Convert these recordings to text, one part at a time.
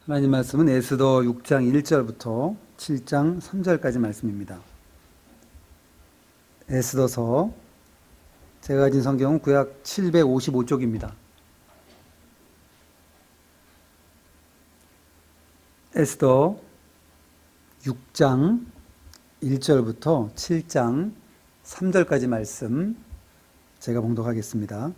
하나님 말씀은 에스더 6장 1절부터 7장 3절까지 말씀입니다. 에스더서 제가 가진 성경은 구약 755쪽입니다. 에스더 6장 1절부터 7장 3절까지 말씀 제가 봉독하겠습니다.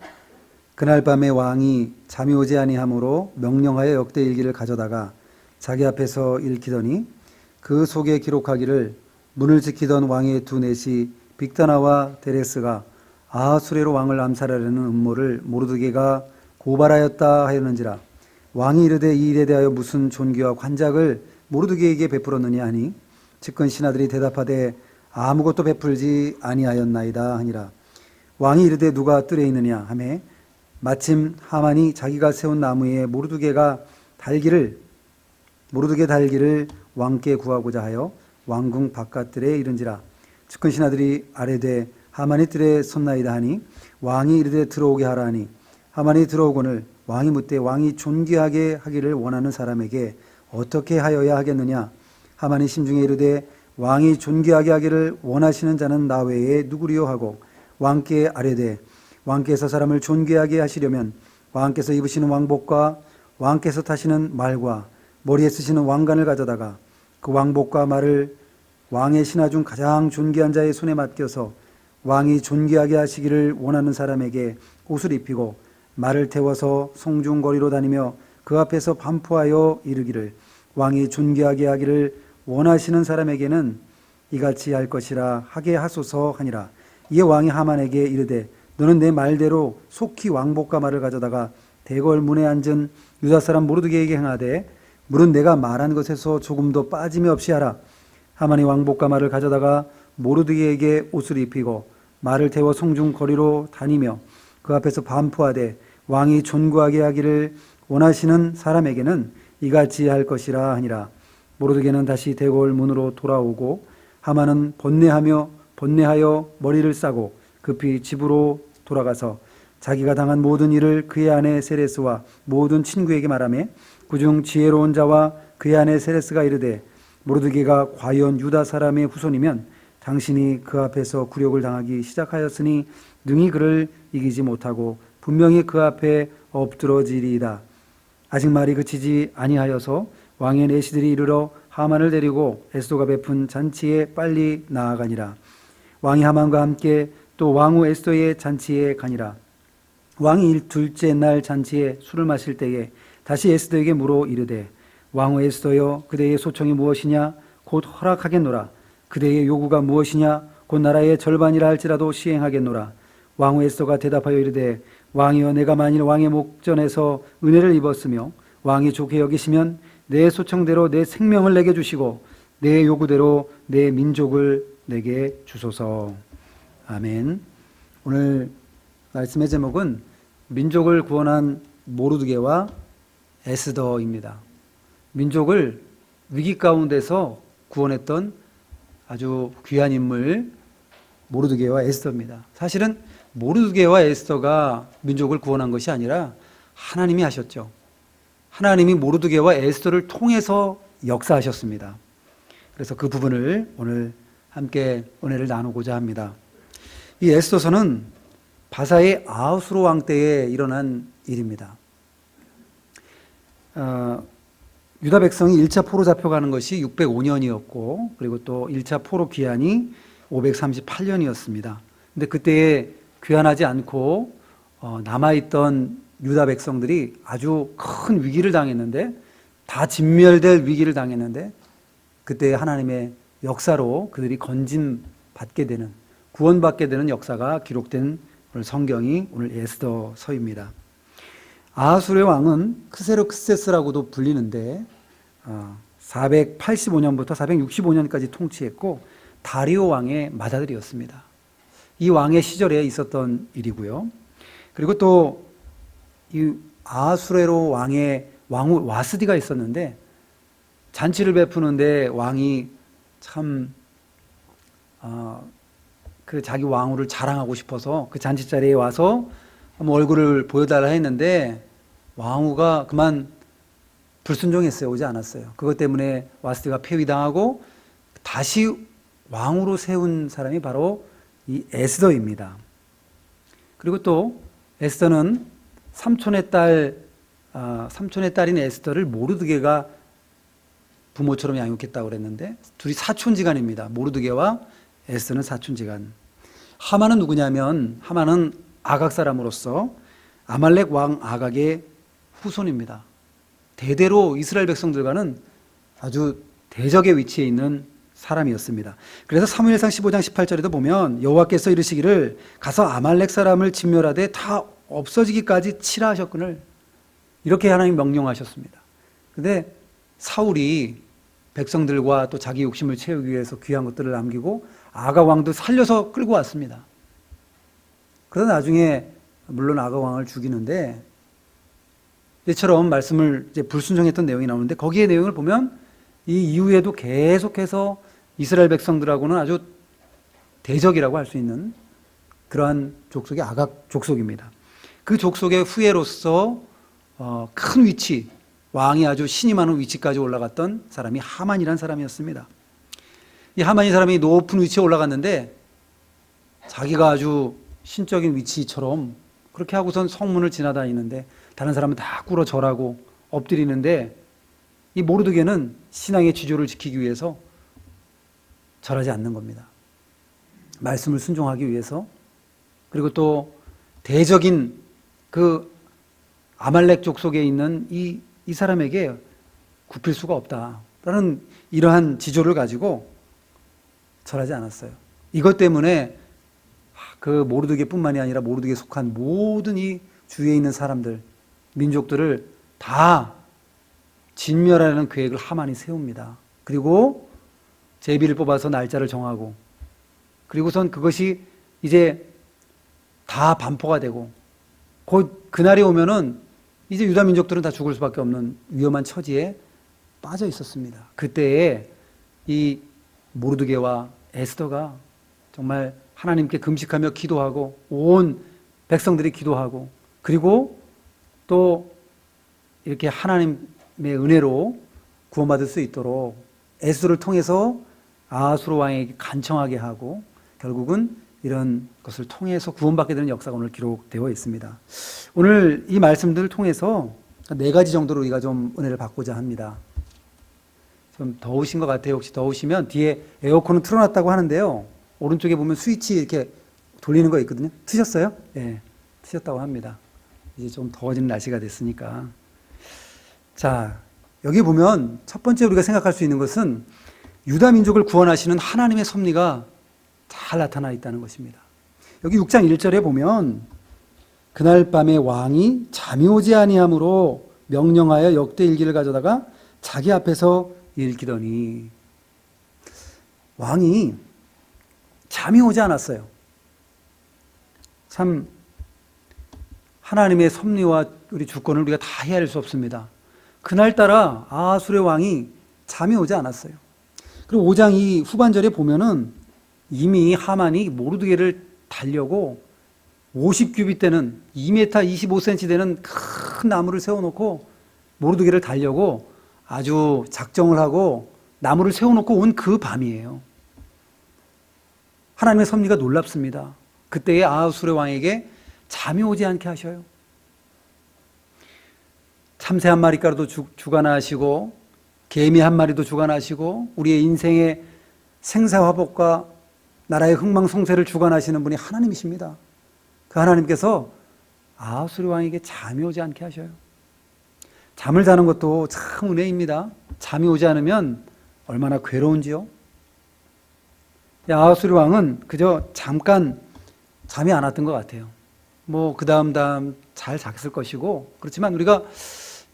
그날 밤에 왕이 잠이 오지 아니하므로 명령하여 역대 일기를 가져다가 자기 앞에서 읽히더니 그 속에 기록하기를 문을 지키던 왕의 두 넷이 빅다나와 데레스가 아하수레로 왕을 암살하려는 음모를 모르드게가 고발하였다 하였는지라. 왕이 이르되 이 일에 대하여 무슨 존귀와 관작을 모르드게에게 베풀었느냐 하니 측근 신하들이 대답하되 아무것도 베풀지 아니하였나이다 하니라. 왕이 이르되 누가 뜰에 있느냐 하매 마침 하만이 자기가 세운 나무에 모르드게 달기를 왕께 구하고자 하여 왕궁 바깥들에 이른지라. 측근 신하들이 아뢰되 하만이 뜰에 섰나이다 하니 왕이 이르되 들어오게 하라 하니 하만이 들어오거늘 왕이 묻되 왕이 존귀하게 하기를 원하는 사람에게 어떻게 하여야 하겠느냐. 하만이 심중에 이르되 왕이 존귀하게 하기를 원하시는 자는 나 외에 누구리요 하고 왕께 아뢰되 왕께서 사람을 존귀하게 하시려면 왕께서 입으시는 왕복과 왕께서 타시는 말과 머리에 쓰시는 왕관을 가져다가 그 왕복과 말을 왕의 신하 중 가장 존귀한 자의 손에 맡겨서 왕이 존귀하게 하시기를 원하는 사람에게 옷을 입히고 말을 태워서 송중거리로 다니며 그 앞에서 반포하여 이르기를 왕이 존귀하게 하기를 원하시는 사람에게는 이같이 할 것이라 하게 하소서 하니라. 이에 왕이 하만에게 이르되 너는 내 말대로 속히 왕복과 말을 가져다가 대궐 문에 앉은 유다 사람 모르드게에게 행하되 물은 내가 말한 것에서 조금도 빠짐이 없이 하라. 하만이 왕복과 말을 가져다가 모르드게에게 옷을 입히고 말을 태워 송중 거리로 다니며 그 앞에서 반포하되 왕이 존귀하게 하기를 원하시는 사람에게는 이같이 할 것이라 하니라. 모르드게는 다시 대궐 문으로 돌아오고 하만은 번뇌하여 머리를 싸고 급히 집으로 돌아가서 자기가 당한 모든 일을 그의 아내 세레스와 모든 친구에게 말하며 그중 지혜로운 자와 그의 아내 세레스가 이르되 모르드게가 과연 유다 사람의 후손이면 당신이 그 앞에서 굴욕을 당하기 시작하였으니 능히 그를 이기지 못하고 분명히 그 앞에 엎드러지리이다. 아직 말이 그치지 아니하여서 왕의 내시들이 이르러 하만을 데리고 에스더가 베푼 잔치에 빨리 나아가니라. 왕이 하만과 함께 또 왕후 에스더의 잔치에 가니라. 왕이 둘째 날 잔치에 술을 마실 때에 다시 에스더에게 물어 이르되 왕후 에스더여 그대의 소청이 무엇이냐 곧 허락하겠노라. 그대의 요구가 무엇이냐 곧 나라의 절반이라 할지라도 시행하겠노라. 왕후 에스더가 대답하여 이르되 왕이여 내가 만일 왕의 목전에서 은혜를 입었으며 왕이 좋게 여기시면 내 소청대로 내 생명을 내게 주시고 내 요구대로 내 민족을 내게 주소서. 아멘. 오늘 말씀의 제목은 민족을 구원한 모르드게와 에스더입니다. 민족을 위기 가운데서 구원했던 아주 귀한 인물 모르드게와 에스더입니다. 사실은 모르드게와 에스더가 민족을 구원한 것이 아니라 하나님이 하셨죠. 하나님이 모르드게와 에스더를 통해서 역사하셨습니다. 그래서 그 부분을 오늘 함께 은혜를 나누고자 합니다. 이 에스더서는 바사의 아하수로 왕 때에 일어난 일입니다. 유다 백성이 1차 포로 잡혀가는 것이 605년이었고 그리고 또 1차 포로 귀환이 538년이었습니다. 근데 그때에 귀환하지 않고 남아있던 유다 백성들이 아주 큰 위기를 당했는데 다 진멸될 위기를 당했는데 그때 하나님의 역사로 그들이 건진받게 되는 구원받게 되는 역사가 기록된 오늘 성경이 오늘 에스더서입니다. 아하수르의 왕은 크세르크세스라고도 불리는데 485년부터 465년까지 통치했고 다리오 왕의 맏아들이었습니다. 이 왕의 시절에 있었던 일이고요. 그리고 또 이 아하수레로 왕의 왕후 와스디가 있었는데 잔치를 베푸는데 왕이 참 그 자기 왕후를 자랑하고 싶어서 그 잔치 자리에 와서 한번 얼굴을 보여달라 했는데 왕후가 그만 불순종했어요. 오지 않았어요. 그것 때문에 와스티가 폐위당하고 다시 왕으로 세운 사람이 바로 이 에스더입니다. 그리고 또 에스더는 삼촌의 딸인 에스더를 모르드게가 부모처럼 양육했다고 그랬는데 둘이 사촌지간입니다. 모르드게와 에스더는 사촌지간. 하만은 누구냐면 하만은 아각 사람으로서 아말렉 왕 아각의 후손입니다. 대대로 이스라엘 백성들과는 아주 대적의 위치에 있는 사람이었습니다. 그래서 사무엘상 15장 18절에도 보면 여호와께서 이르시기를 가서 아말렉 사람을 진멸하되 다 없어지기까지 치라 하셨거늘 이렇게 하나님 명령하셨습니다. 근데 사울이 백성들과 또 자기 욕심을 채우기 위해서 귀한 것들을 남기고 아가 왕도 살려서 끌고 왔습니다. 그러다 나중에 물론 아가 왕을 죽이는데 이처럼 말씀을 이제 불순종했던 내용이 나오는데 거기에 내용을 보면 이 이후에도 계속해서 이스라엘 백성들하고는 아주 대적이라고 할 수 있는 그러한 족속이 아각 족속입니다. 그 족속의 후예로서 큰 위치, 왕이 아주 신이 많은 위치까지 올라갔던 사람이 하만이라는 사람이었습니다. 이 하만이 사람이 높은 위치에 올라갔는데 자기가 아주 신적인 위치처럼 그렇게 하고선 성문을 지나다니는데 다른 사람은 다 꿇어 절하고 엎드리는데 이 모르드게는 신앙의 지조를 지키기 위해서 절하지 않는 겁니다. 말씀을 순종하기 위해서. 그리고 또 대적인 그 아말렉 족속에 있는 이 사람에게 굽힐 수가 없다라는 이러한 지조를 가지고 절하지 않았어요. 이것 때문에 그 모르드게뿐만이 아니라 모르드게에 속한 모든 이 주위에 있는 사람들, 민족들을 다 진멸하려는 계획을 하만이 세웁니다. 그리고 제비를 뽑아서 날짜를 정하고 그리고선 그것이 이제 다 반포가 되고 곧 그날이 오면은 이제 유다 민족들은 다 죽을 수밖에 없는 위험한 처지에 빠져 있었습니다. 그때에 이 모르드게와 에스더가 정말 하나님께 금식하며 기도하고 온 백성들이 기도하고 그리고 또 이렇게 하나님의 은혜로 구원받을 수 있도록 에스더를 통해서 아하수르 왕에게 간청하게 하고 결국은 이런 것을 통해서 구원받게 되는 역사가 오늘 기록되어 있습니다. 오늘 이 말씀들을 통해서 4가지 정도로 우리가 좀 은혜를 받고자 합니다. 좀 더우신 것 같아요. 혹시 더우시면 뒤에 에어컨은 틀어놨다고 하는데요. 오른쪽에 보면 스위치 이렇게 돌리는 거 있거든요. 트셨어요? 네, 트셨다고 합니다. 이제 좀 더워지는 날씨가 됐으니까. 자, 여기 보면 첫 번째 우리가 생각할 수 있는 것은 유다 민족을 구원하시는 하나님의 섭리가 잘 나타나 있다는 것입니다. 여기 6장 1절에 보면 그날 밤에 왕이 잠이 오지 아니하므로 명령하여 역대 일기를 가져다가 자기 앞에서 읽히더니 왕이 잠이 오지 않았어요. 참 하나님의 섭리와 우리 주권을 우리가 다 헤아릴 수 없습니다. 그날따라 아하수르의 왕이 잠이 오지 않았어요. 그리고 5장 이 후반절에 보면은 이미 하만이 모르드게를 달려고 50규빗 되는 2m 25cm 되는 큰 나무를 세워놓고 모르드게를 달려고 아주 작정을 하고 나무를 세워놓고 온 그 밤이에요. 하나님의 섭리가 놀랍습니다. 그때의 아하수르 왕에게 잠이 오지 않게 하셔요. 참새 한 마리가라도 주관하시고 개미 한 마리도 주관하시고 우리의 인생의 생사화복과 나라의 흥망성쇠를 주관하시는 분이 하나님이십니다. 그 하나님께서 아하수르 왕에게 잠이 오지 않게 하셔요. 잠을 자는 것도 참 은혜입니다. 잠이 오지 않으면 얼마나 괴로운지요. 아하수르 왕은 그저 잠깐 잠이 안 왔던 것 같아요. 뭐 그 다음 잘 잤을 것이고 그렇지만 우리가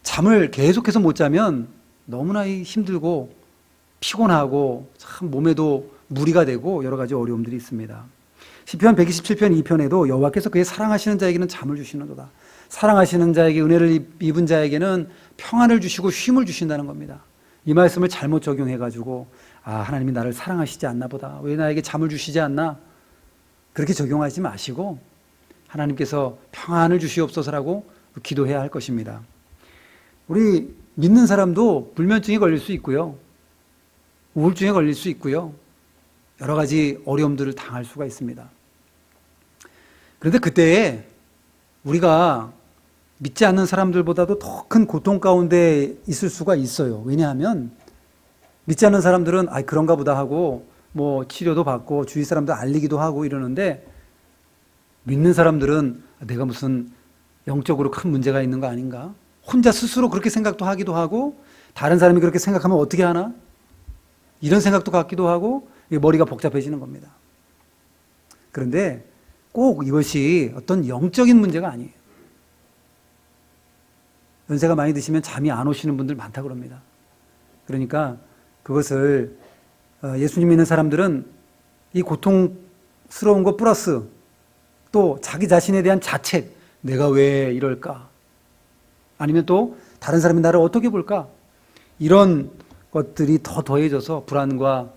잠을 계속해서 못 자면 너무나 힘들고 피곤하고 참 몸에도 무리가 되고 여러 가지 어려움들이 있습니다. 시편 127편 2편에도 여호와께서 그의 사랑하시는 자에게는 잠을 주시는도다. 사랑하시는 자에게 은혜를 입은 자에게는 평안을 주시고 쉼을 주신다는 겁니다. 이 말씀을 잘못 적용해가지고 하나님이 나를 사랑하시지 않나 보다. 왜 나에게 잠을 주시지 않나? 그렇게 적용하지 마시고 하나님께서 평안을 주시옵소서라고 기도해야 할 것입니다. 우리 믿는 사람도 불면증에 걸릴 수 있고요. 우울증에 걸릴 수 있고요. 여러 가지 어려움들을 당할 수가 있습니다. 그런데 그때에 우리가 믿지 않는 사람들보다도 더 큰 고통 가운데 있을 수가 있어요. 왜냐하면 믿지 않는 사람들은 그런가 보다 하고 뭐 치료도 받고 주위 사람들 알리기도 하고 이러는데, 믿는 사람들은 내가 무슨 영적으로 큰 문제가 있는 거 아닌가? 혼자 스스로 그렇게 생각도 하기도 하고, 다른 사람이 그렇게 생각하면 어떻게 하나? 이런 생각도 갖기도 하고, 머리가 복잡해지는 겁니다. 그런데 꼭 이것이 어떤 영적인 문제가 아니에요. 연세가 많이 드시면 잠이 안 오시는 분들 많다 그럽니다. 그러니까 그것을 예수님 믿는 사람들은 이 고통스러운 것 플러스 또 자기 자신에 대한 자책, 내가 왜 이럴까? 아니면 또 다른 사람이 나를 어떻게 볼까? 이런 것들이 더 더해져서 불안과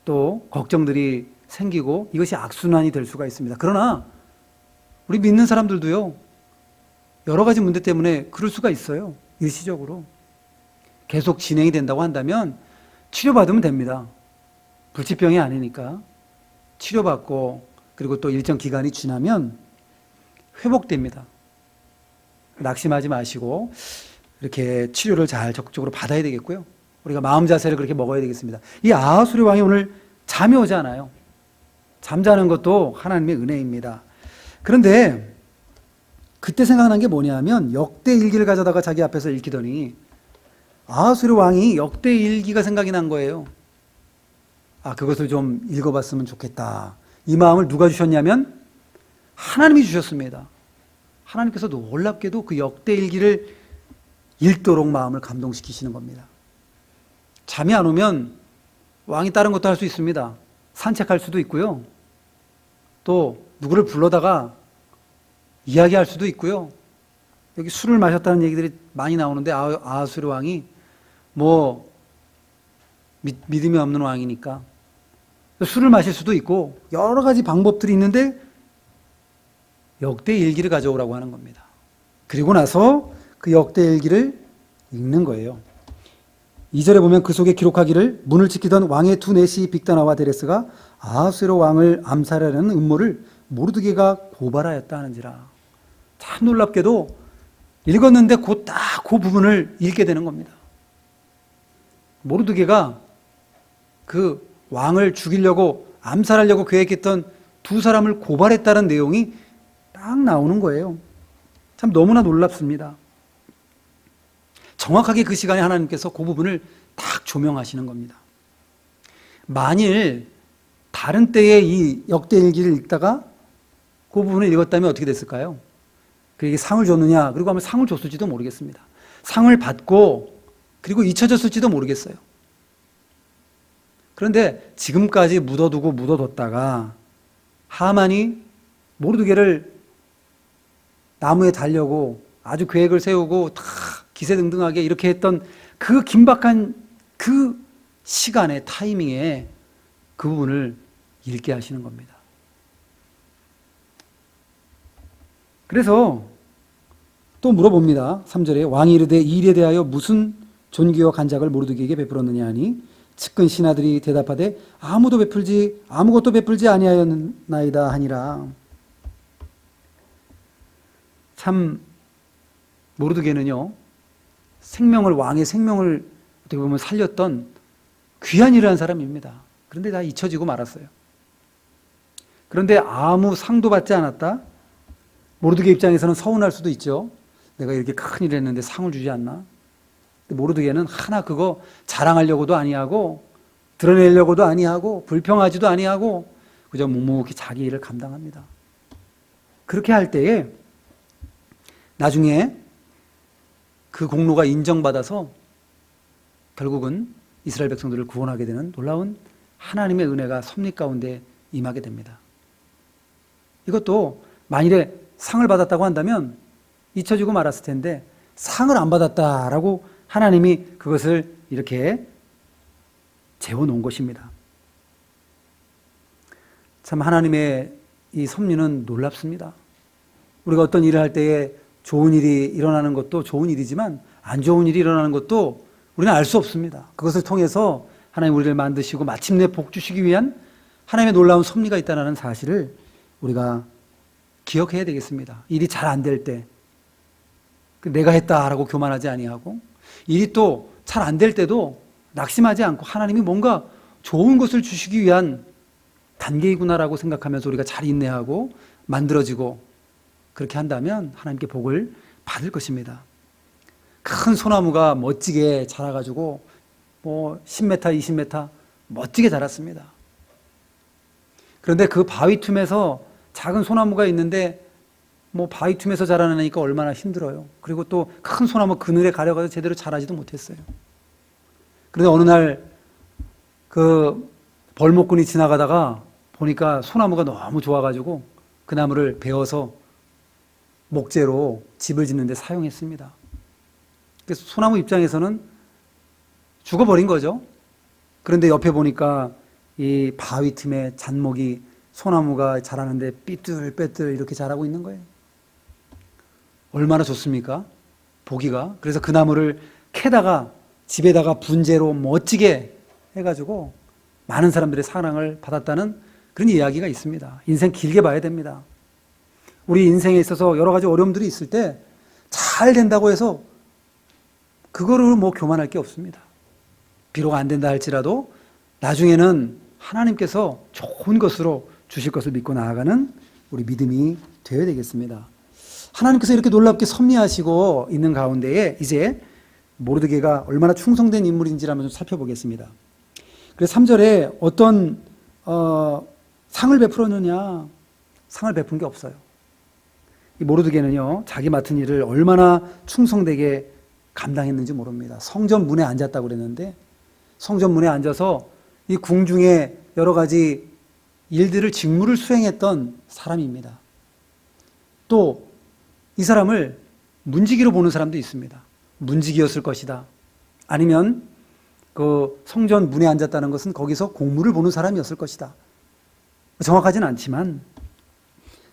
또 걱정들이 생기고 이것이 악순환이 될 수가 있습니다. 그러나 우리 믿는 사람들도요, 여러 가지 문제 때문에 그럴 수가 있어요. 일시적으로. 계속 진행이 된다고 한다면 치료받으면 됩니다. 불치병이 아니니까. 치료받고 그리고 또 일정 기간이 지나면 회복됩니다. 낙심하지 마시고 이렇게 치료를 잘 적극적으로 받아야 되겠고요. 우리가 마음 자세를 그렇게 먹어야 되겠습니다. 이 아하수르 왕이 오늘 잠이 오지 않아요. 잠자는 것도 하나님의 은혜입니다. 그런데 그때 생각난 게 뭐냐면 역대 일기를 가져다가 자기 앞에서 읽히더니 아하수르 왕이 역대 일기가 생각이 난 거예요. 그것을 좀 읽어봤으면 좋겠다. 이 마음을 누가 주셨냐면 하나님이 주셨습니다. 하나님께서 놀랍게도 그 역대 일기를 읽도록 마음을 감동시키시는 겁니다. 잠이 안 오면 왕이 다른 것도 할 수 있습니다. 산책할 수도 있고요. 또 누구를 불러다가 이야기할 수도 있고요. 여기 술을 마셨다는 얘기들이 많이 나오는데 아하수르 왕이 뭐 믿음이 없는 왕이니까 술을 마실 수도 있고 여러 가지 방법들이 있는데 역대 일기를 가져오라고 하는 겁니다. 그리고 나서 그 역대 일기를 읽는 거예요. 2절에 보면 그 속에 기록하기를 문을 지키던 왕의 두 내시 빅다나와 데레스가 아하수에로 왕을 암살하려는 음모를 모르드게가 고발하였다 하는지라. 참 놀랍게도 읽었는데 딱 그 부분을 읽게 되는 겁니다. 모르드게가 그 왕을 죽이려고 암살하려고 계획했던 두 사람을 고발했다는 내용이 딱 나오는 거예요. 참 너무나 놀랍습니다. 정확하게 그 시간에 하나님께서 그 부분을 딱 조명하시는 겁니다. 만일 다른 때에 이 역대일기를 읽다가 그 부분을 읽었다면 어떻게 됐을까요? 그에게 상을 줬느냐? 그리고 아마 상을 줬을지도 모르겠습니다. 상을 받고 그리고 잊혀졌을지도 모르겠어요. 그런데 지금까지 묻어뒀다가 하만이 모르드게를 나무에 달려고 아주 계획을 세우고 다 기세등등하게 이렇게 했던 그 긴박한 그 시간의 타이밍에 그 부분을 읽게 하시는 겁니다. 그래서 또 물어봅니다. 3절에 왕이 이르되 이 일에 대하여 무슨 존귀와 간작을 모르드게에게 베풀었느냐 하니 측근 신하들이 대답하되 아무것도 베풀지 아니하였나이다 하니라. 참 모르드게는요, 왕의 생명을 어떻게 보면 살렸던 귀한 일을 한 사람입니다. 그런데 다 잊혀지고 말았어요. 그런데 아무 상도 받지 않았다? 모르드게 입장에서는 서운할 수도 있죠. 내가 이렇게 큰 일을 했는데 상을 주지 않나? 근데 모르드게는 하나 그거 자랑하려고도 아니하고 드러내려고도 아니하고 불평하지도 아니하고 그저 묵묵히 자기 일을 감당합니다. 그렇게 할 때에 나중에 그 공로가 인정받아서 결국은 이스라엘 백성들을 구원하게 되는 놀라운 하나님의 은혜가 섭리 가운데 임하게 됩니다. 이것도 만일에 상을 받았다고 한다면 잊혀지고 말았을 텐데 상을 안 받았다라고 하나님이 그것을 이렇게 재워놓은 것입니다. 참 하나님의 이 섭리는 놀랍습니다. 우리가 어떤 일을 할 때에 좋은 일이 일어나는 것도 좋은 일이지만 안 좋은 일이 일어나는 것도 우리는 알 수 없습니다. 그것을 통해서 하나님 우리를 만드시고 마침내 복 주시기 위한 하나님의 놀라운 섭리가 있다는 사실을 우리가 기억해야 되겠습니다. 일이 잘 안 될 때 내가 했다라고 교만하지 아니하고, 일이 또 잘 안 될 때도 낙심하지 않고 하나님이 뭔가 좋은 것을 주시기 위한 단계이구나라고 생각하면서 우리가 잘 인내하고 만들어지고 그렇게 한다면 하나님께 복을 받을 것입니다. 큰 소나무가 멋지게 자라가지고 10m, 20m 멋지게 자랐습니다. 그런데 그 바위 틈에서 작은 소나무가 있는데 바위 틈에서 자라나니까 얼마나 힘들어요. 그리고 또 큰 소나무 그늘에 가려가서 제대로 자라지도 못했어요. 그런데 어느 날 그 벌목꾼이 지나가다가 보니까 소나무가 너무 좋아가지고 그 나무를 베어서 목재로 집을 짓는 데 사용했습니다. 그래서 소나무 입장에서는 죽어버린 거죠. 그런데 옆에 보니까 이 바위 틈에 잔목이 소나무가 자라는데 삐뚤빼뚤 이렇게 자라고 있는 거예요. 얼마나 좋습니까? 보기가. 그래서 그 나무를 캐다가 집에다가 분재로 멋지게 해가지고 많은 사람들의 사랑을 받았다는 그런 이야기가 있습니다. 인생 길게 봐야 됩니다. 우리 인생에 있어서 여러 가지 어려움들이 있을 때 잘 된다고 해서 그거를 교만할 게 없습니다. 비록 안 된다 할지라도 나중에는 하나님께서 좋은 것으로 주실 것을 믿고 나아가는 우리 믿음이 되어야 되겠습니다. 하나님께서 이렇게 놀랍게 섭리하시고 있는 가운데에 이제 모르드게가 얼마나 충성된 인물인지를 한번 좀 살펴보겠습니다. 그래서 3절에 어떤 상을 베풀었느냐? 상을 베푼 게 없어요. 이 모르드게는요, 자기 맡은 일을 얼마나 충성되게 감당했는지 모릅니다. 성전 문에 앉았다고 그랬는데 성전 문에 앉아서 이 궁중의 여러 가지 일들을 직무를 수행했던 사람입니다. 또 이 사람을 문지기로 보는 사람도 있습니다. 문지기였을 것이다. 아니면 그 성전 문에 앉았다는 것은 거기서 공무를 보는 사람이었을 것이다. 정확하진 않지만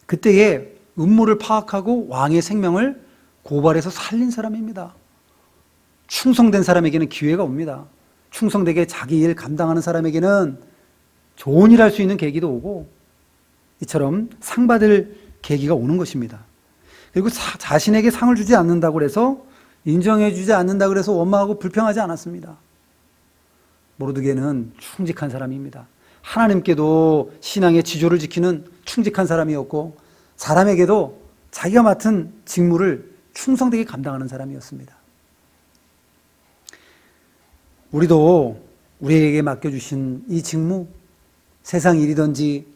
그때의 음모를 파악하고 왕의 생명을 고발해서 살린 사람입니다. 충성된 사람에게는 기회가 옵니다. 충성되게 자기 일 감당하는 사람에게는 좋은 일 할 수 있는 계기도 오고 이처럼 상 받을 계기가 오는 것입니다. 그리고 자신에게 상을 주지 않는다고 해서 인정해 주지 않는다고 해서 원망하고 불평하지 않았습니다. 모르드게는 충직한 사람입니다. 하나님께도 신앙의 지조를 지키는 충직한 사람이었고 사람에게도 자기가 맡은 직무를 충성되게 감당하는 사람이었습니다. 우리도 우리에게 맡겨주신 이 직무, 세상 일이든지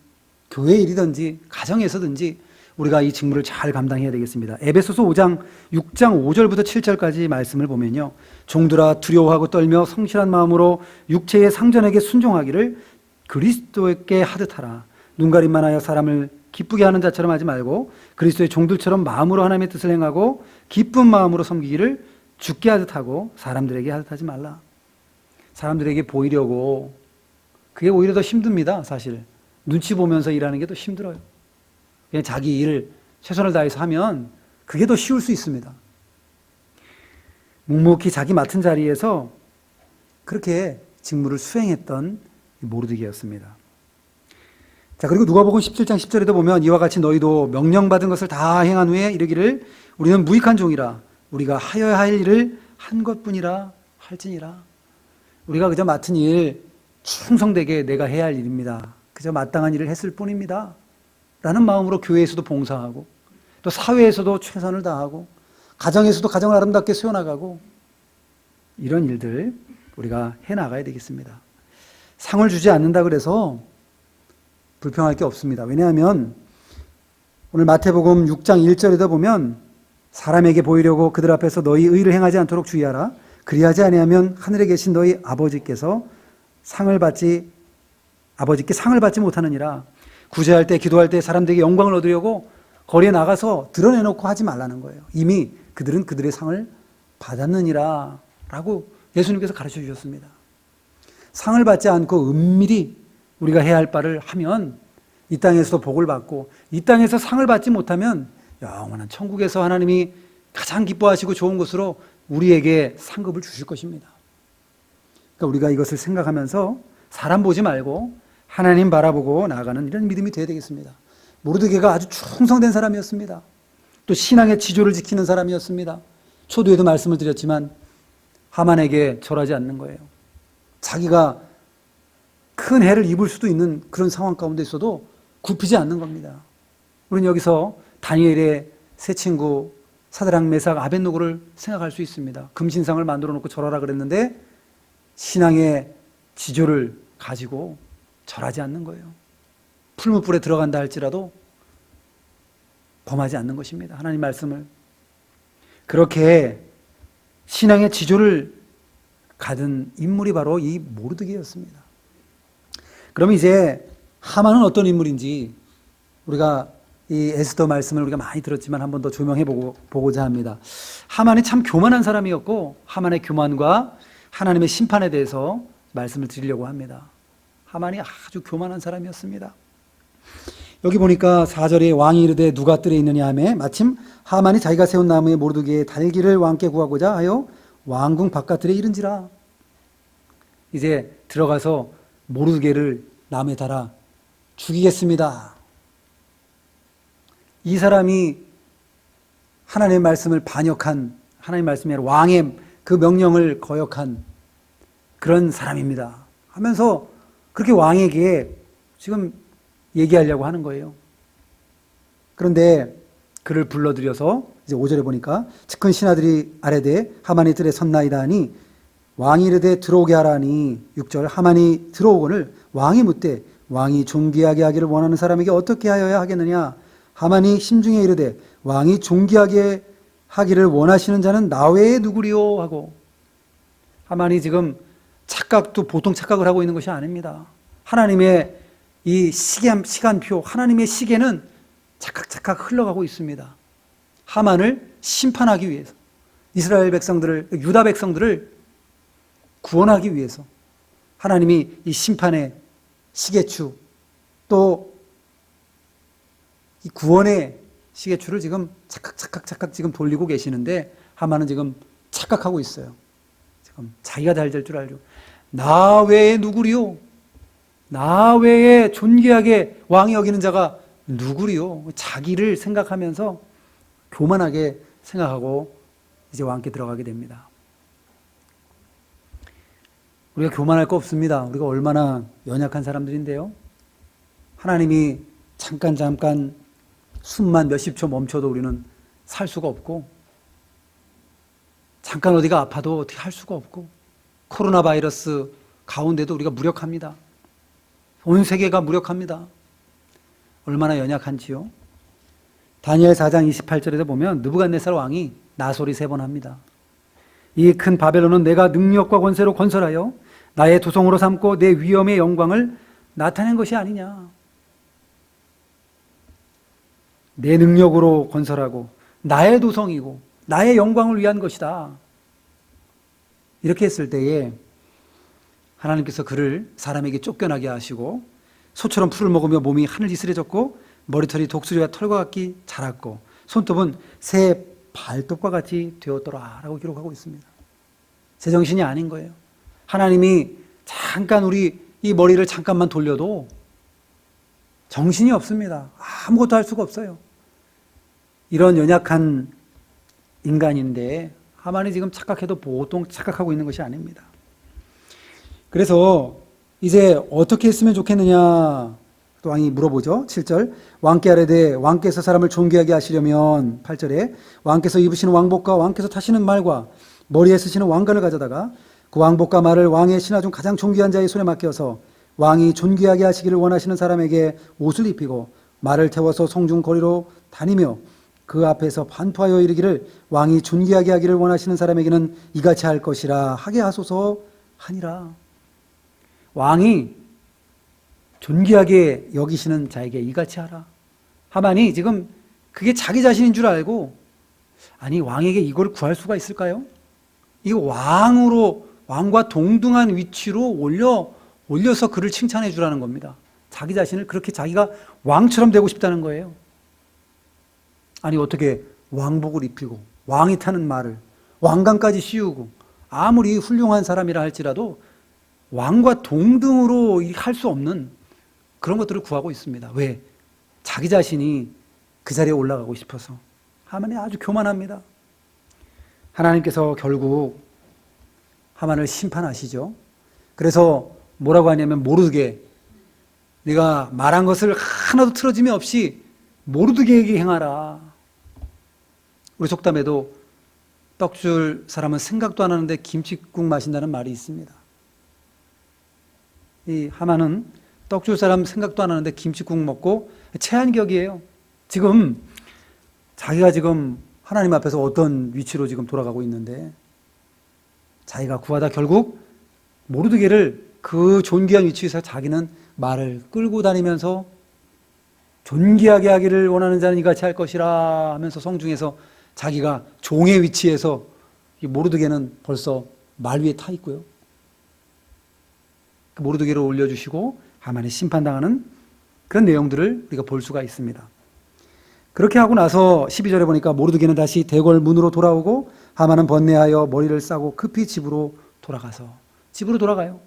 교회 일이든지 가정에서든지 우리가 이 직무를 잘 감당해야 되겠습니다. 에베소서 5장 6장 5절부터 7절까지 말씀을 보면요, 종들아 두려워하고 떨며 성실한 마음으로 육체의 상전에게 순종하기를 그리스도께 하듯 하라. 눈가림만 하여 사람을 기쁘게 하는 자처럼 하지 말고 그리스도의 종들처럼 마음으로 하나님의 뜻을 행하고 기쁜 마음으로 섬기기를 주께 하듯 하고 사람들에게 하듯 하지 말라. 사람들에게 보이려고, 그게 오히려 더 힘듭니다. 사실 눈치 보면서 일하는 게 더 힘들어요. 그냥 자기 일 최선을 다해서 하면 그게 더 쉬울 수 있습니다. 묵묵히 자기 맡은 자리에서 그렇게 직무를 수행했던 모르드게였습니다. 자, 그리고 누가복음 17장 10절에도 보면 이와 같이 너희도 명령받은 것을 다 행한 후에 이르기를 우리는 무익한 종이라 우리가 하여야 할 일을 한 것뿐이라 할지니라. 우리가 그저 맡은 일 충성되게 내가 해야 할 일입니다. 그저 마땅한 일을 했을 뿐입니다. 라는 마음으로 교회에서도 봉사하고 또 사회에서도 최선을 다하고 가정에서도 가정을 아름답게 세워나가고 이런 일들 우리가 해나가야 되겠습니다. 상을 주지 않는다 그래서 불평할 게 없습니다. 왜냐하면 오늘 마태복음 6장 1절에도 보면 사람에게 보이려고 그들 앞에서 너희 의를 행하지 않도록 주의하라. 그리하지 아니하면 하늘에 계신 너희 아버지께서 아버지께 상을 받지 못하느니라. 구제할 때 기도할 때 사람들에게 영광을 얻으려고 거리에 나가서 드러내놓고 하지 말라는 거예요. 이미 그들은 그들의 상을 받았느니라 라고 예수님께서 가르쳐 주셨습니다. 상을 받지 않고 은밀히 우리가 해야 할 바를 하면 이 땅에서도 복을 받고 이 땅에서 상을 받지 못하면 영원한 천국에서 하나님이 가장 기뻐하시고 좋은 것으로 우리에게 상급을 주실 것입니다. 그러니까 우리가 이것을 생각하면서 사람 보지 말고 하나님 바라보고 나아가는 이런 믿음이 되어야 되겠습니다. 모르드게가 아주 충성된 사람이었습니다. 또 신앙의 지조를 지키는 사람이었습니다. 초두에도 말씀을 드렸지만 하만에게 절하지 않는 거예요. 자기가 큰 해를 입을 수도 있는 그런 상황 가운데 있어도 굽히지 않는 겁니다. 우리는 여기서 다니엘의 세 친구 사드락, 메삭, 아벳노고를 생각할 수 있습니다. 금신상을 만들어 놓고 절하라 그랬는데 신앙의 지조를 가지고 절하지 않는 거예요. 풀무불에 들어간다 할지라도 범하지 않는 것입니다. 하나님 말씀을. 그렇게 신앙의 지조를 가진 인물이 바로 이 모르드게였습니다. 그럼 이제 하만은 어떤 인물인지 우리가 이 에스더 말씀을 우리가 많이 들었지만 한 번 더 조명해 보고자 합니다. 하만이 참 교만한 사람이었고 하만의 교만과 하나님의 심판에 대해서 말씀을 드리려고 합니다. 하만이 아주 교만한 사람이었습니다. 여기 보니까 4절에 왕이 이르되 누가 뜰에 있느냐 하매 마침 하만이 자기가 세운 나무에 모르드게의 달기를 왕께 구하고자 하여 왕궁 바깥들에 이른지라. 이제 들어가서 모르드게를 나무에 달아 죽이겠습니다. 이 사람이 하나님의 말씀을 반역한, 하나님의 말씀이 아니라 왕의 그 명령을 거역한 그런 사람입니다 하면서 그렇게 왕에게 지금 얘기하려고 하는 거예요. 그런데 그를 불러들여서 이제 5절에 보니까 측근 신하들이 아뢰되 하만이 뜰에 섰나이다 하니 왕이 이르되 들어오게 하라니 6절 하만이 들어오거늘 왕이 묻되 왕이 존귀하게 하기를 원하는 사람에게 어떻게 하여야 하겠느냐. 하만이 심중에 이르되 왕이 존귀하게 하기를 원하시는 자는 나 외에 누구리요 하고. 하만이 지금 착각도 보통 착각을 하고 있는 것이 아닙니다. 하나님의 이 시간표, 하나님의 시계는 착각 흘러가고 있습니다. 하만을 심판하기 위해서, 이스라엘 백성들을, 유다 백성들을 구원하기 위해서 하나님이 이 심판의 시계추, 또 이 구원의 시계추를 지금 착각 지금 돌리고 계시는데 하만은 지금 착각하고 있어요. 지금 자기가 잘 될 줄 알죠. 나 외에 누구리요? 나 외에 존귀하게 왕이 여기는 자가 누구리요? 자기를 생각하면서 교만하게 생각하고 이제 왕께 들어가게 됩니다. 우리가 교만할 거 없습니다. 우리가 얼마나 연약한 사람들인데요. 하나님이 잠깐 숨만 몇십 초 멈춰도 우리는 살 수가 없고, 잠깐 어디가 아파도 어떻게 할 수가 없고, 코로나 바이러스 가운데도 우리가 무력합니다. 온 세계가 무력합니다. 얼마나 연약한지요. 다니엘 4장 28절에도 보면 느부갓네살 왕이 나소리 3번 합니다. 이 큰 바벨론은 내가 능력과 권세로 건설하여 나의 도성으로 삼고 내 위엄의 영광을 나타낸 것이 아니냐. 내 능력으로 건설하고 나의 도성이고 나의 영광을 위한 것이다. 이렇게 했을 때에 하나님께서 그를 사람에게 쫓겨나게 하시고 소처럼 풀을 먹으며 몸이 하늘 이슬해졌고 머리털이 독수리와 털과 같이 자랐고 손톱은 새 발톱과 같이 되었더라 라고 기록하고 있습니다. 제정신이 아닌 거예요. 하나님이 잠깐 우리 이 머리를 잠깐만 돌려도 정신이 없습니다. 아무것도 할 수가 없어요. 이런 연약한 인간인데 하만이 지금 착각해도 보통 착각하고 있는 것이 아닙니다. 그래서 이제 어떻게 했으면 좋겠느냐 또 왕이 물어보죠. 7절 왕께 아뢰되 왕께서 사람을 존귀하게 하시려면 8절에 왕께서 입으시는 왕복과 왕께서 타시는 말과 머리에 쓰시는 왕관을 가져다가 그 왕복과 말을 왕의 신하 중 가장 존귀한 자의 손에 맡겨서 왕이 존귀하게 하시기를 원하시는 사람에게 옷을 입히고 말을 태워서 성중 거리로 다니며 그 앞에서 반포하여 이르기를 왕이 존귀하게 하기를 원하시는 사람에게는 이같이 할 것이라 하게 하소서 하니라. 왕이 존귀하게 여기시는 자에게 이같이 하라. 하만이 지금 그게 자기 자신인 줄 알고, 아니 왕에게 이걸 구할 수가 있을까요? 이거 왕과 동등한 위치로 올려서 그를 칭찬해 주라는 겁니다. 자기 자신을 그렇게 자기가 왕처럼 되고 싶다는 거예요. 아니 어떻게 왕복을 입히고 왕이 타는 말을, 왕관까지 씌우고 아무리 훌륭한 사람이라 할지라도 왕과 동등으로 할 수 없는 그런 것들을 구하고 있습니다. 왜? 자기 자신이 그 자리에 올라가고 싶어서. 하만이 아주 교만합니다. 하나님께서 결국 하만을 심판하시죠. 그래서 뭐라고 하냐면 모르드게, 네가 말한 것을 하나도 틀어짐이 없이 모르드게에게 행하라. 우리 속담에도 떡 줄 사람은 생각도 안 하는데 김칫국 마신다는 말이 있습니다. 이 하만은 떡 줄 사람 생각도 안 하는데 김칫국 먹고 체한격이에요. 지금 자기가 지금 하나님 앞에서 어떤 위치로 지금 돌아가고 있는데, 자기가 구하다 결국 모르드게를 그 존귀한 위치에서 자기는 말을 끌고 다니면서 존귀하게 하기를 원하는 자는 이같이 할 것이라 하면서 성중에서 자기가 종의 위치에서, 모르드게는 벌써 말 위에 타 있고요. 그 모르드게를 올려주시고 하만이 심판당하는 그런 내용들을 우리가 볼 수가 있습니다. 그렇게 하고 나서 12절에 보니까 모르드게는 다시 대궐 문으로 돌아오고 하만은 번뇌하여 머리를 싸고 급히 집으로 돌아가요.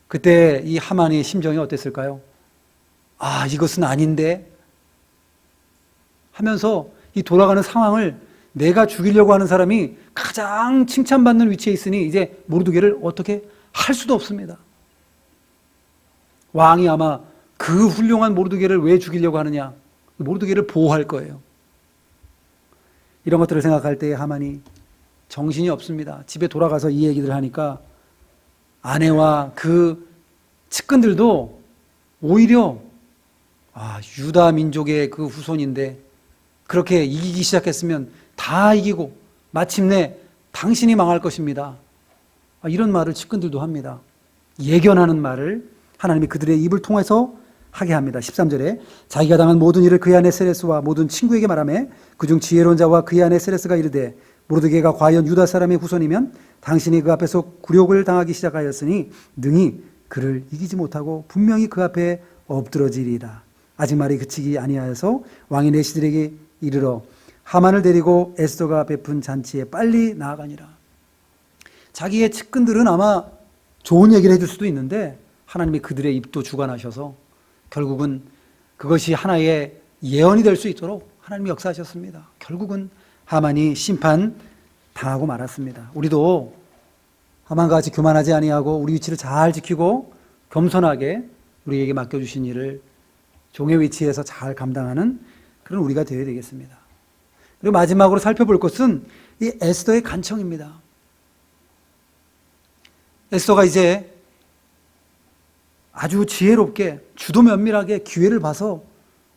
그때 이 하만의 심정이 어땠을까요? 아, 이것은 아닌데 하면서 이 돌아가는 상황을, 내가 죽이려고 하는 사람이 가장 칭찬받는 위치에 있으니 이제 모르드게를 어떻게 할 수도 없습니다. 왕이 아마 그 훌륭한 모르드게를 왜 죽이려고 하느냐, 모르드게를 보호할 거예요. 이런 것들을 생각할 때 하만이 정신이 없습니다. 집에 돌아가서 이 얘기들 하니까 아내와 그 측근들도 오히려 유다 민족의 그 후손인데 그렇게 이기기 시작했으면 다 이기고 마침내 당신이 망할 것입니다. 이런 말을 측근들도 합니다. 예견하는 말을 하나님이 그들의 입을 통해서 하게 합니다. 13절에 자기가 당한 모든 일을 그의 아내 세레스와 모든 친구에게 말하며 그중 지혜로운 자와 그의 아내 세레스가 이르되 모르드게가 과연 유다 사람의 후손이면 당신이 그 앞에서 굴욕을 당하기 시작하였으니 능히 그를 이기지 못하고 분명히 그 앞에 엎드러지리이다. 아직 말이 그치기 아니하여서 왕이 내시들에게 이르러 하만을 데리고 에스더가 베푼 잔치에 빨리 나아가니라. 자기의 측근들은 아마 좋은 얘기를 해줄 수도 있는데 하나님이 그들의 입도 주관하셔서 결국은 그것이 하나의 예언이 될 수 있도록 하나님이 역사하셨습니다. 결국은 하만이 심판당하고 말았습니다. 우리도 하만과 같이 교만하지 아니하고 우리 위치를 잘 지키고 겸손하게 우리에게 맡겨주신 일을 종의 위치에서 잘 감당하는 그런 우리가 되어야 되겠습니다. 그리고 마지막으로 살펴볼 것은 이 에스더의 간청입니다. 에스더가 이제 아주 지혜롭게 주도 면밀하게 기회를 봐서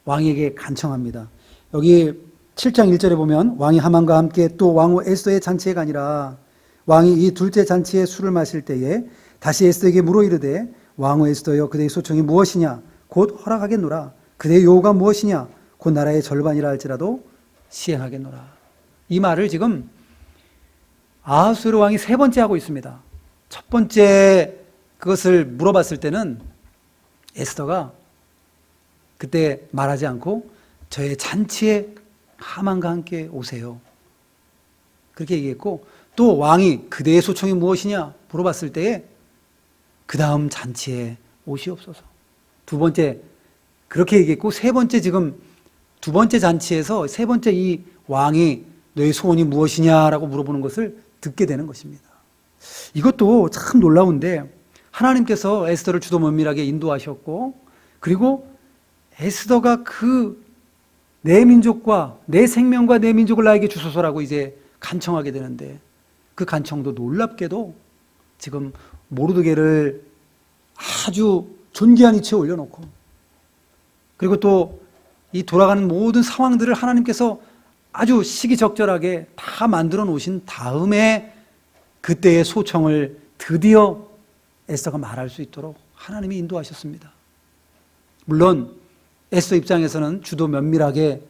왕에게 간청합니다. 여기 7장 1절에 보면 왕이 하만과 함께 또 왕후 에스더의 잔치에 가니라. 왕이 이 둘째 잔치에 술을 마실 때에 다시 에스더에게 물어 이르되 왕후 에스더여 그대의 소청이 무엇이냐 곧 허락하겠노라. 그대의 요구가 무엇이냐 곧 나라의 절반이라 할지라도 시행하겠노라. 이 말을 지금 아하수에로 왕이 세 번째 하고 있습니다. 첫 번째 그것을 물어봤을 때는 에스더가 그때 말하지 않고 저의 잔치에 하만과 함께 오세요. 그렇게 얘기했고, 또 왕이 그대의 소청이 무엇이냐 물어봤을 때에 그 다음 잔치에 오시옵소서. 두 번째 그렇게 얘기했고, 세 번째 지금 두 번째 잔치에서 세 번째 이 왕이 너의 소원이 무엇이냐라고 물어보는 것을 듣게 되는 것입니다. 이것도 참 놀라운데 하나님께서 에스더를 주도 면밀하게 인도하셨고, 그리고 에스더가 그 내 민족과 내 생명과 내 민족을 나에게 주소서라고 이제 간청하게 되는데, 그 간청도 놀랍게도 지금 모르드게를 아주 존귀한 위치에 올려놓고, 그리고 또 이 돌아가는 모든 상황들을 하나님께서 아주 시기적절하게 다 만들어 놓으신 다음에 그때의 소청을 드디어 에스더가 말할 수 있도록 하나님이 인도하셨습니다. 물론 에스더 입장에서는 주도 면밀하게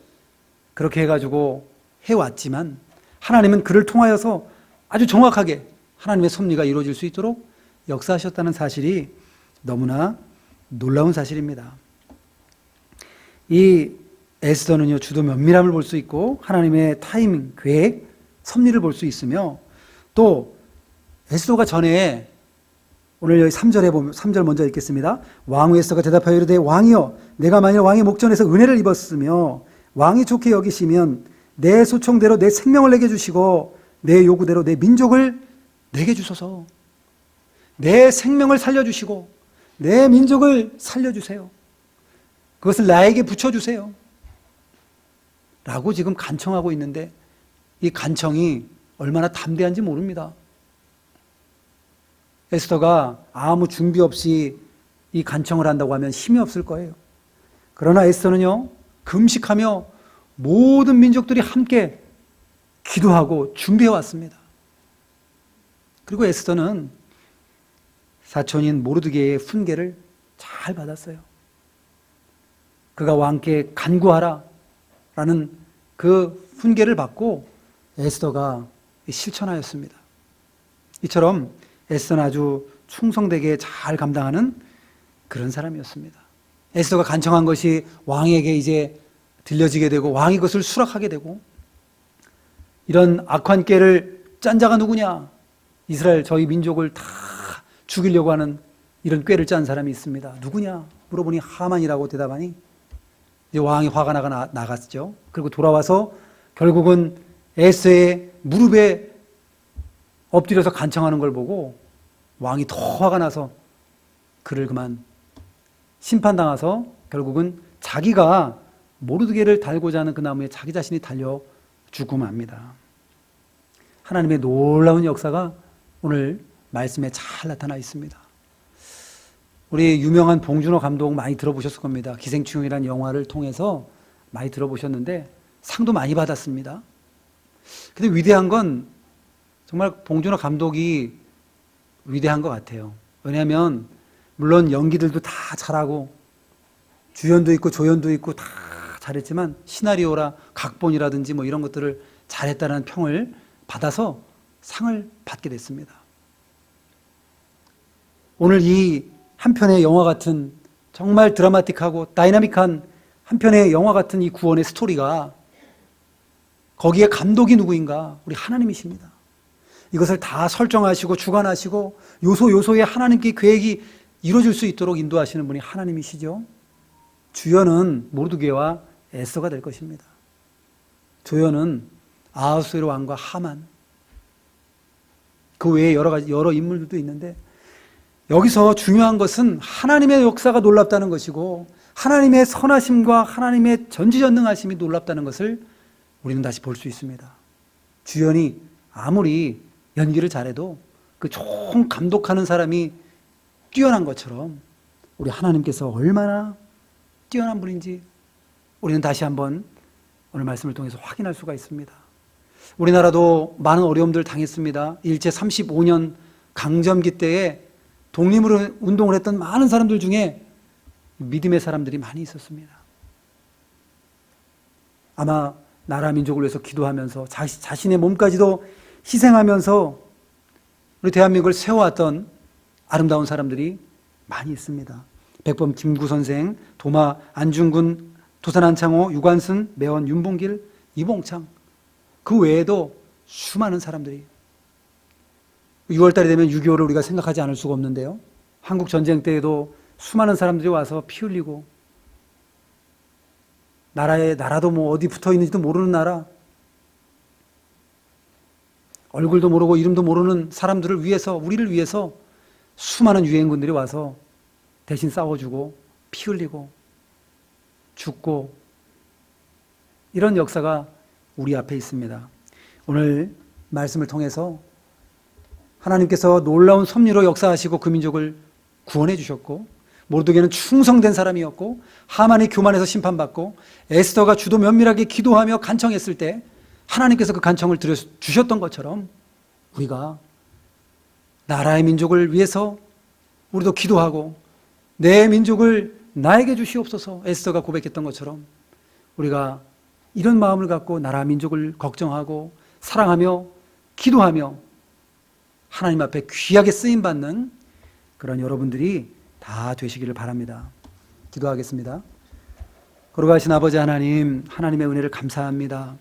그렇게 해가지고 해왔지만 하나님은 그를 통하여서 아주 정확하게 하나님의 섭리가 이루어질 수 있도록 역사하셨다는 사실이 너무나 놀라운 사실입니다. 이 에스더는요, 주도 면밀함을 볼 수 있고 하나님의 타이밍, 계획, 섭리를 볼 수 있으며, 또 에스더가 전에 오늘 여기 3절에 보면 3절 먼저 읽겠습니다. 왕후 에스더가 대답하여 이르되 왕이여 내가 만일 왕의 목전에서 은혜를 입었으며 왕이 좋게 여기시면 내 소청대로 내 생명을 내게 주시고 내 요구대로 내 민족을 내게 주소서. 내 생명을 살려주시고 내 민족을 살려주세요. 그것을 나에게 붙여주세요. 라고 지금 간청하고 있는데 이 간청이 얼마나 담대한지 모릅니다. 에스더가 아무 준비 없이 이 간청을 한다고 하면 힘이 없을 거예요. 그러나 에스더는요, 금식하며 모든 민족들이 함께 기도하고 준비해 왔습니다. 그리고 에스더는 사촌인 모르드게의 훈계를 잘 받았어요. 그가 왕께 간구하라 라는 그 훈계를 받고 에스더가 실천하였습니다. 이처럼 에스더는 아주 충성되게 잘 감당하는 그런 사람이었습니다. 에스더가 간청한 것이 왕에게 이제 들려지게 되고 왕이 그것을 수락하게 되고, 이런 악한 꾀를 짠 자가 누구냐? 이스라엘 저희 민족을 다 죽이려고 하는 이런 꾀를 짠 사람이 있습니다. 누구냐? 물어보니 하만이라고 대답하니 이제 왕이 화가 나갔죠. 그리고 돌아와서 결국은 에스더의 무릎에 엎드려서 간청하는 걸 보고 왕이 더 화가 나서 그를 그만 심판당해서 결국은 자기가 모르드게를 달고자 하는 그 나무에 자기 자신이 달려 죽고 맙니다. 하나님의 놀라운 역사가 오늘 말씀에 잘 나타나 있습니다. 우리 유명한 봉준호 감독 많이 들어보셨을 겁니다. 기생충이라는 영화를 통해서 많이 들어보셨는데 상도 많이 받았습니다. 근데 위대한 건 정말 봉준호 감독이 위대한 것 같아요. 왜냐하면 물론 연기들도 다 잘하고 주연도 있고 조연도 있고 다 잘했지만 시나리오라 각본이라든지 뭐 이런 것들을 잘했다는 평을 받아서 상을 받게 됐습니다. 오늘 이 한 편의 영화 같은 정말 드라마틱하고 다이나믹한 한 편의 영화 같은 이 구원의 스토리가 거기에 감독이 누구인가? 우리 하나님이십니다. 이것을 다 설정하시고 주관하시고 요소요소에 하나님께 계획이 이루어질 수 있도록 인도하시는 분이 하나님이시죠. 주연은 모르드게와 에스더가 될 것입니다. 조연은 아하수에로 왕과 하만, 그 외에 여러 인물들도 있는데, 여기서 중요한 것은 하나님의 역사가 놀랍다는 것이고 하나님의 선하심과 하나님의 전지전능하심이 놀랍다는 것을 우리는 다시 볼 수 있습니다. 주연이 아무리 연기를 잘해도 그 총 감독하는 사람이 뛰어난 것처럼 우리 하나님께서 얼마나 뛰어난 분인지 우리는 다시 한번 오늘 말씀을 통해서 확인할 수가 있습니다. 우리나라도 많은 어려움들을 당했습니다. 일제 35년 강점기 때에 독립운동을 했던 많은 사람들 중에 믿음의 사람들이 많이 있었습니다. 아마 나라 민족을 위해서 기도하면서 자신의 몸까지도 희생하면서 우리 대한민국을 세워왔던 아름다운 사람들이 많이 있습니다. 백범 김구 선생, 도마 안중근, 도산 안창호, 유관순, 매원 윤봉길, 이봉창, 그 외에도 수많은 사람들이, 6월달이 되면 6.25를 우리가 생각하지 않을 수가 없는데요. 한국 전쟁 때에도 수많은 사람들이 와서 피 흘리고, 나라도 뭐 어디 붙어 있는지도 모르는 나라, 얼굴도 모르고 이름도 모르는 사람들을 위해서, 우리를 위해서 수많은 유엔군들이 와서 대신 싸워주고 피 흘리고 죽고, 이런 역사가 우리 앞에 있습니다. 오늘 말씀을 통해서 하나님께서 놀라운 섭리로 역사하시고 그 민족을 구원해 주셨고, 모르드게는 충성된 사람이었고, 하만이 교만해서 심판받고, 에스더가 주도 면밀하게 기도하며 간청했을 때 하나님께서 그 간청을 주셨던 것처럼 우리가 나라의 민족을 위해서 우리도 기도하고 내 민족을 나에게 주시옵소서, 에스더가 고백했던 것처럼 우리가 이런 마음을 갖고 나라 민족을 걱정하고 사랑하며 기도하며 하나님 앞에 귀하게 쓰임받는 그런 여러분들이 다 되시기를 바랍니다. 기도하겠습니다. 거룩하신 아버지 하나님, 하나님의 은혜를 감사합니다.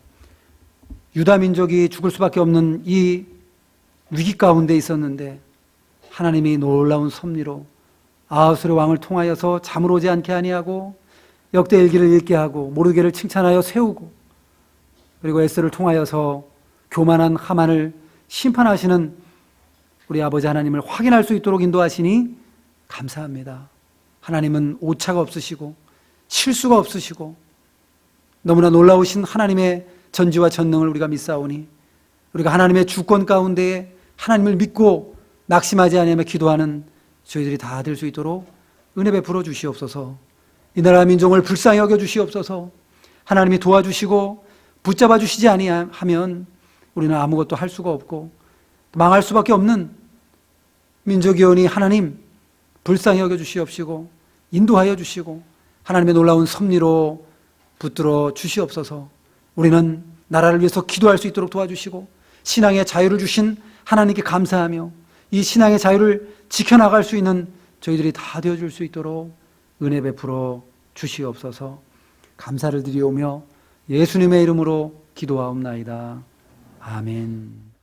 유다 민족이 죽을 수밖에 없는 이 위기 가운데 있었는데 하나님이 놀라운 섭리로 아하수의 왕을 통하여서 잠을 오지 않게 아니하고 역대 일기를 읽게 하고 모르게를 칭찬하여 세우고 그리고 에스더를 통하여서 교만한 하만을 심판하시는 우리 아버지 하나님을 확인할 수 있도록 인도하시니 감사합니다. 하나님은 오차가 없으시고 실수가 없으시고 너무나 놀라우신 하나님의 전지와 전능을 우리가 믿사오니 우리가 하나님의 주권 가운데에 하나님을 믿고 낙심하지 아니하며 기도하는 저희들이 다 될 수 있도록 은혜 베풀어 주시옵소서. 이 나라 민족을 불쌍히 여겨 주시옵소서. 하나님이 도와주시고 붙잡아 주시지 아니하면 우리는 아무것도 할 수가 없고 망할 수밖에 없는 민족이오니 하나님 불쌍히 여겨 주시옵시고 인도하여 주시고 하나님의 놀라운 섭리로 붙들어 주시옵소서. 우리는 나라를 위해서 기도할 수 있도록 도와주시고 신앙의 자유를 주신 하나님께 감사하며 이 신앙의 자유를 지켜나갈 수 있는 저희들이 다 되어줄 수 있도록 은혜 베풀어 주시옵소서. 감사를 드리오며 예수님의 이름으로 기도하옵나이다. 아멘.